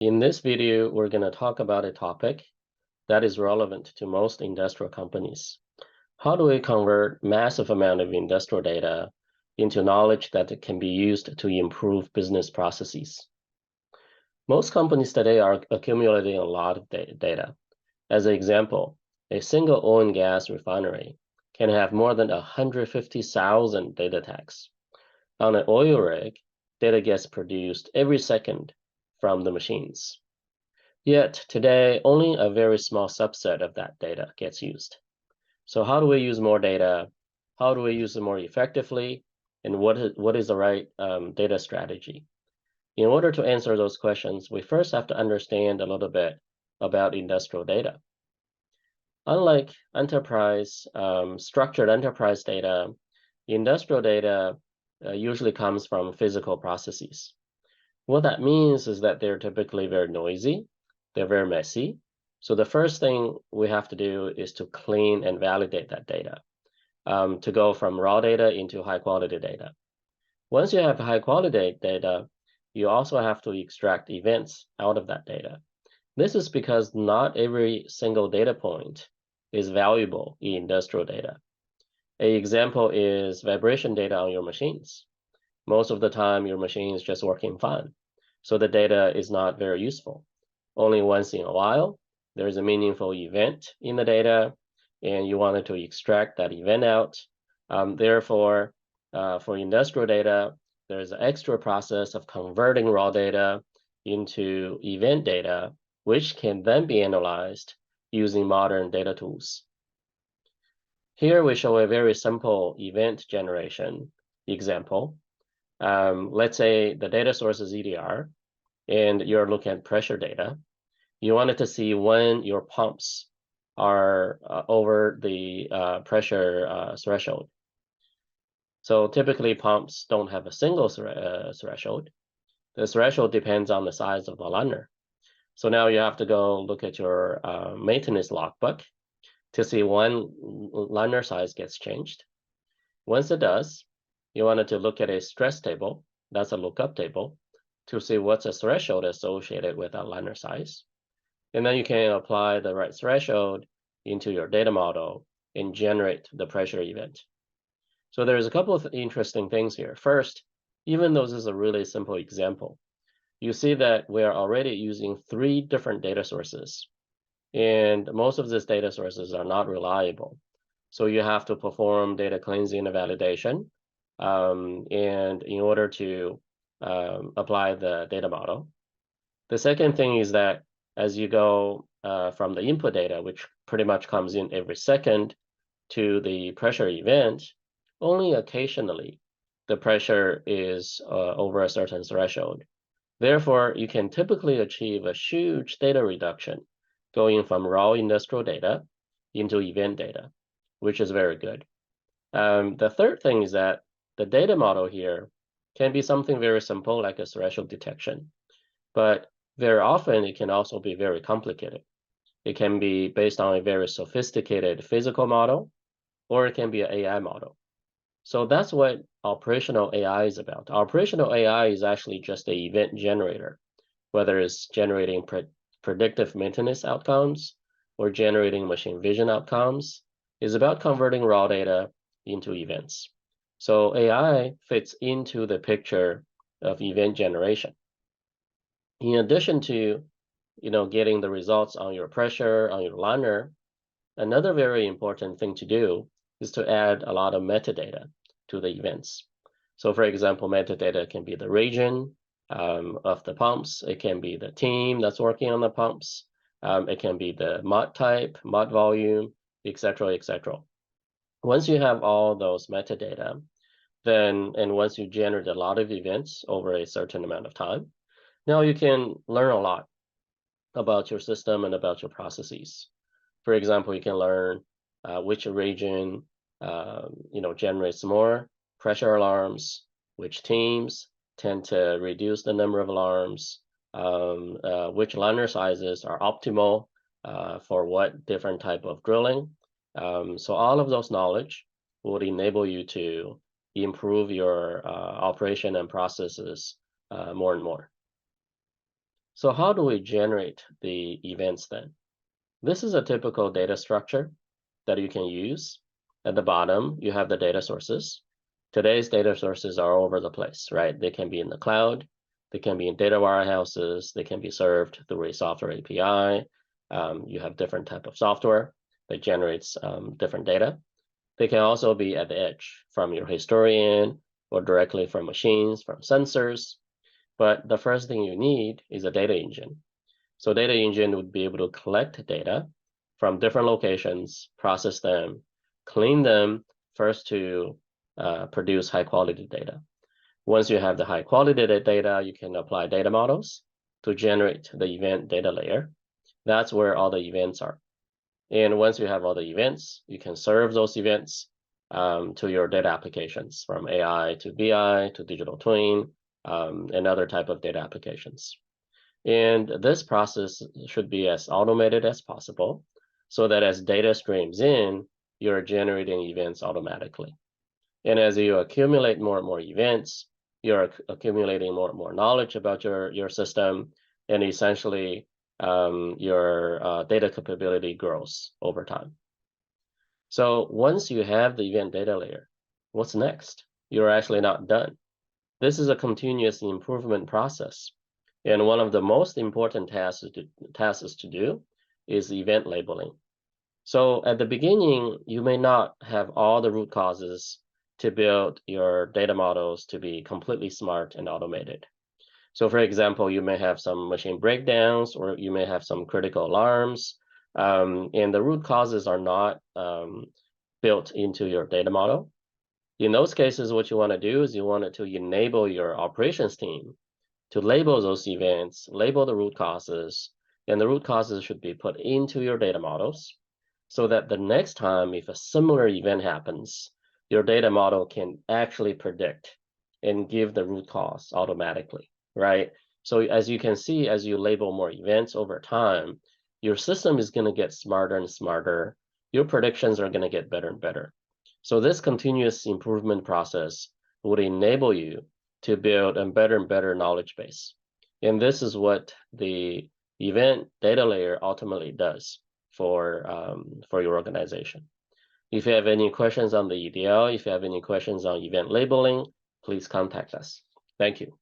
In this video, we're going to talk about a topic that is relevant to most industrial companies. How do we convert massive amount of industrial data into knowledge that can be used to improve business processes? Most companies today are accumulating a lot of data. As an example, a single oil and gas refinery can have more than 150,000 data tags. On an oil rig, data gets produced every second from the machines. Yet today, only a very small subset of that data gets used. So how do we use more data? How do we use it more effectively? And what is the right data strategy? In order to answer those questions, we first have to understand a little bit about industrial data. Unlike structured enterprise data, industrial data usually comes from physical processes. What that means is that they're typically very noisy, they're very messy. So the first thing we have to do is to clean and validate that data, to go from raw data into high quality data. Once you have high quality data, you also have to extract events out of that data. This is because not every single data point is valuable in industrial data. An example is vibration data on your machines. Most of the time, your machine is just working fine, so the data is not very useful. Only once in a while, there's a meaningful event in the data, and you wanted to extract that event out. Therefore, for industrial data, there's an extra process of converting raw data into event data, which can then be analyzed using modern data tools. Here we show a very simple event generation example. Let's say the data source is EDR, and you're looking at pressure data. You wanted to see when your pumps are over the pressure threshold. So typically pumps don't have a single threshold. The threshold depends on the size of the liner. So now you have to go look at your maintenance logbook to see when liner size gets changed. Once it does, you wanted to look at a stress table, that's a lookup table, to see what's a threshold associated with that liner size. And then you can apply the right threshold into your data model and generate the pressure event. So there's a couple of interesting things here. First, even though this is a really simple example, you see that we are already using 3 different data sources, and most of these data sources are not reliable. So you have to perform data cleansing and validation, and in order to apply the data model. The second thing is that as you go from the input data, which pretty much comes in every second, to the pressure event, only occasionally the pressure is over a certain threshold. Therefore, you can typically achieve a huge data reduction going from raw industrial data into event data, which is very good. The third thing is that the data model here can be something very simple like a threshold detection, but very often it can also be very complicated. It can be based on a very sophisticated physical model, or it can be an AI model. So that's what operational AI is about. Operational AI is actually just an event generator, whether it's generating predictive maintenance outcomes or generating machine vision outcomes. Is about converting raw data into events. So AI fits into the picture of event generation. In addition to getting the results on your pressure, on your liner, another very important thing to do is to add a lot of metadata to the events. So for example, metadata can be the region of the pumps. It can be the team that's working on the pumps. It can be the mud type, mud volume, etc., etc. Once you have all those metadata, and once you generate a lot of events over a certain amount of time, now you can learn a lot about your system and about your processes. For example, you can learn which region generates more pressure alarms, which teams tend to reduce the number of alarms, which liner sizes are optimal for what different type of drilling. So all of those knowledge would enable you to improve your operation and processes more and more. So how do we generate the events then? This is a typical data structure that you can use. At the bottom, you have the data sources. Today's data sources are all over the place, right? They can be in the cloud, they can be in data warehouses, they can be served through a software API. You have different type of software that generates different data. They can also be at the edge from your historian or directly from machines, from sensors. But the first thing you need is a data engine. So data engine would be able to collect data from different locations, process them, clean them first to produce high quality data. Once you have the high quality data, you can apply data models to generate the event data layer. That's where all the events are. And once you have all the events, you can serve those events to your data applications, from AI to BI to digital twin and other type of data applications. And this process should be as automated as possible so that as data streams in, you're generating events automatically. And as you accumulate more and more events, you're accumulating more and more knowledge about your system, and essentially your data capability grows over time. So once you have the event data layer, what's next? You're actually not done. This is a continuous improvement process. And one of the most important tasks to do is event labeling. So at the beginning, you may not have all the root causes to build your data models to be completely smart and automated. So for example, you may have some machine breakdowns, or you may have some critical alarms, and the root causes are not built into your data model. In those cases, what you want to do is you want to enable your operations team to label those events, label the root causes, and the root causes should be put into your data models so that the next time if a similar event happens, your data model can actually predict and give the root cause automatically, right? So as you can see, as you label more events over time, your system is going to get smarter and smarter. Your predictions are going to get better and better. So this continuous improvement process would enable you to build a better and better knowledge base. And this is what the event data layer ultimately does for your organization. If you have any questions on the EDL, if you have any questions on event labeling, please contact us. Thank you.